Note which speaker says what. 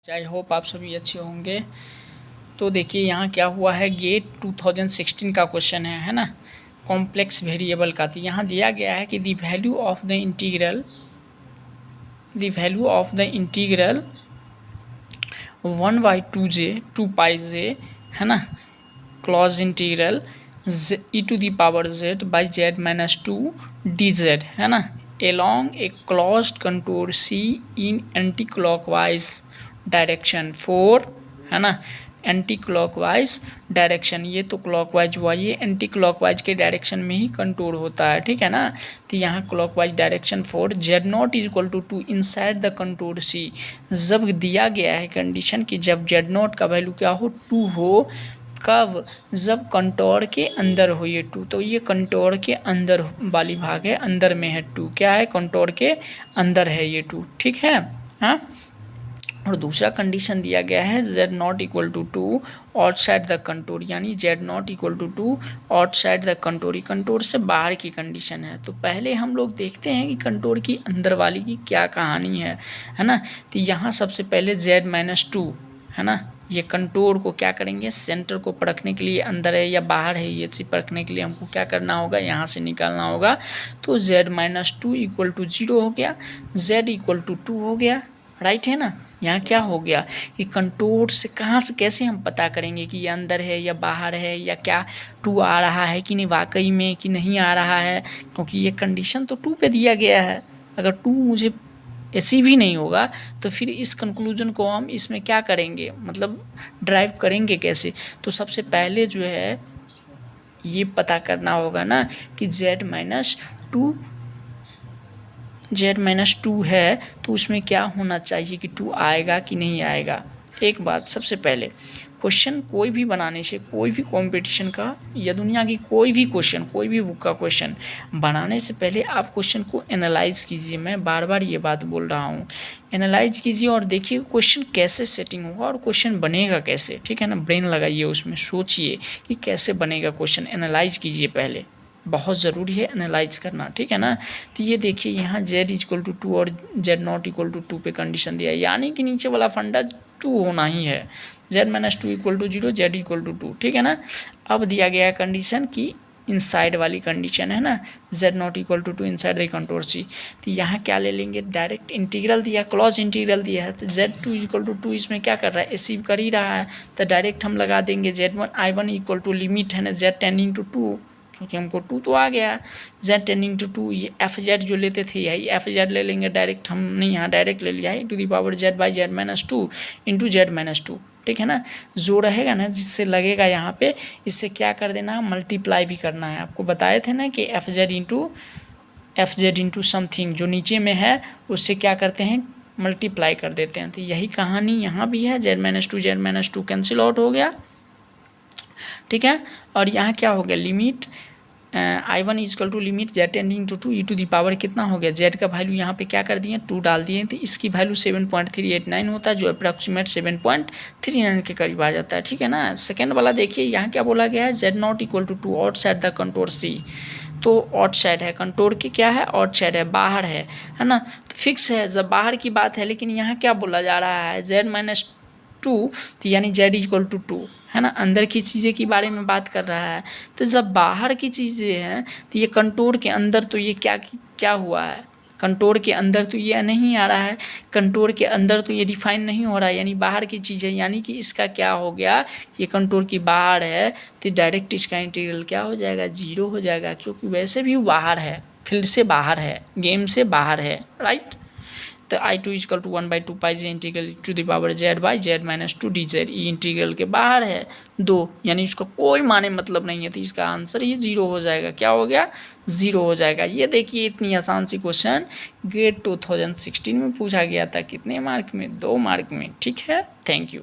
Speaker 1: I hope आप सभी अच्छे होंगे। तो देखिए यहाँ क्या हुआ है, गेट 2016 का क्वेश्चन है ना, कॉम्प्लेक्स वेरिएबल का। तो यहाँ दिया गया है कि the value of the integral 1/2j 2πj है ना, close integral e⁻z by z minus 2 dz है ना, along a closed contour C in anti-clockwise direction 4 है ना, एंटी क्लॉकवाइज डायरेक्शन। ये तो क्लॉकवाइज हुआ, ये एंटी क्लॉकवाइज के डायरेक्शन में ही कंटूर होता है, ठीक है ना। तो यहाँ clockwise direction 4 z0 is equal to 2 inside the contour C। जब दिया गया है कंडीशन कि जब z0 का वैल्यू क्या हो, 2 हो, कब, जब कंटोर के अंदर हो ये 2। तो ये कंटोर के अंदर वाली भाग है, अंदर में है 2, क्या है, कंटोर के अंदर है ये 2, ठीक है। हाँ, और दूसरा कंडीशन दिया गया है z0 equal to 2 outside the contour, यानी z0 equal to 2 outside the contour, contour से बाहर की कंडीशन है। तो पहले हम लोग देखते हैं कि कंटूर की अंदर वाली की क्या कहानी है ना। तो यहाँ सबसे पहले z-2 है ना, ये कंटूर को क्या करेंगे, सेंटर को परखने के लिए अंदर है या बाहर है, ये सी परखने के लिए हमको क्या करना होगा, यहाँ से निकालना होगा। तो z-2 इक्वल टू 0 हो गया, z इक्वल टू 2 हो गया, राइट है ना। यहाँ क्या हो गया कि कंटूर से कहाँ से कैसे हम पता करेंगे कि ये अंदर है या बाहर है, या क्या 2 आ रहा है कि नहीं वाकई में, कि नहीं आ रहा है, क्योंकि ये कंडीशन तो 2 पे दिया गया है। अगर 2 मुझे ऐसी भी नहीं होगा तो फिर इस कंक्लूजन को हम इसमें क्या करेंगे, मतलब ड्राइव करेंगे कैसे। तो सबसे पहले जो है ये पता करना होगा ना कि z-2 है, तो उसमें क्या होना चाहिए कि 2 आएगा कि नहीं आएगा। एक बात सबसे पहले, क्वेश्चन कोई भी बनाने से, कोई भी कंपटीशन का या दुनिया की कोई भी क्वेश्चन, कोई भी बुक का क्वेश्चन बनाने से पहले आप क्वेश्चन को एनालाइज कीजिए। मैं बार बार ये बात बोल रहा हूँ, एनालाइज कीजिए और देखिए क्वेश्चन कैसे सेटिंग होगा और क्वेश्चन बनेगा कैसे, ठीक है ना। ब्रेन लगाइए, उसमें सोचिए कि कैसे बनेगा क्वेश्चन, एनालाइज कीजिए पहले, बहुत ज़रूरी है एनालाइज करना, ठीक है ना। तो ये देखिए यहाँ z इक्वल टू 2 और z0 इक्वल टू 2 पे कंडीशन दिया है, यानी कि नीचे वाला फंडा 2 होना ही है, z-2 equal to 0, z equal to 2, ठीक है ना। अब दिया गया है कंडीशन की इनसाइड वाली कंडीशन है ना, z0 equal to 2 inside the contour C। तो यहाँ क्या ले लेंगे, डायरेक्ट इंटीग्रल दिया, क्लोज इंटीग्रल दिया है, तो z2 इक्वल टू 2 इसमें क्या कर रहा है, असीव कर ही रहा है, तो डायरेक्ट हम लगा देंगे z1 इक्वल टू लिमिट है ना z टेंडिंग टू 2, क्योंकि हमको 2 तो आ गया, z टेंडिंग टू 2, ये f(z) जो लेते थे यही f(z) ले लेंगे डायरेक्ट, हमने यहाँ डायरेक्ट ले लिया है e⁻z by z minus 2 into z-2, ठीक है ना। जो रहेगा ना, जिससे लगेगा यहाँ पे, इससे क्या कर देना है, मल्टीप्लाई भी करना है। आपको बताए थे ना कि f(z) इंटू समथिंग जो नीचे में है उससे क्या करते हैं, मल्टीप्लाई कर देते हैं। तो यही कहानी यहाँ भी है, z-2 कैंसिल आउट हो गया, ठीक है। और यहाँ क्या हो गया, limit I1 equal to limit z tending to 2 e⁻, कितना हो गया, z का वैल्यू यहाँ पे क्या कर दिए, 2 डाल दिए, तो इसकी वैल्यू 7.389 होता है, जो अप्रॉक्सीमेट 7.39 के करीब आ जाता है, ठीक है ना। सेकेंड वाला देखिए, यहाँ क्या बोला गया है, z0 equal to 2 outside the contour C। तो आउटसाइड है, कंटूर की क्या है, आउटसाइड है, बाहर है ना। तो फिक्स है, जब बाहर की बात है, लेकिन यहाँ क्या बोला जा रहा है, z-2, तो यानी z इक्वल टू 2 है ना, अंदर की चीज़ें के बारे में बात कर रहा है। तो जब बाहर की चीज़ें हैं तो ये कंटूर के अंदर, तो ये क्या हुआ है, कंटूर के अंदर तो ये नहीं आ रहा है, कंटूर के अंदर तो ये डिफाइन नहीं हो रहा है, यानी बाहर की चीज़ें, यानी कि इसका क्या हो गया, ये कंटूर की बाहर है, तो डायरेक्ट इसका इंटीग्रल क्या हो जाएगा, 0 हो जाएगा, क्योंकि वैसे भी बाहर है, फील्ड से बाहर है, गेम से बाहर है, राइट। तो I2 equal to 1/2 π integral e⁻z by z minus 2 dz, ये इंटीग्रल के बाहर है 2, यानी इसका कोई माने मतलब नहीं है, तो इसका आंसर ये 0 हो जाएगा, क्या हो गया, 0 हो जाएगा। ये देखिए इतनी आसान सी क्वेश्चन गेट 2016 में पूछा गया था, कितने मार्क में, 2 मार्क में, ठीक है। Thank you.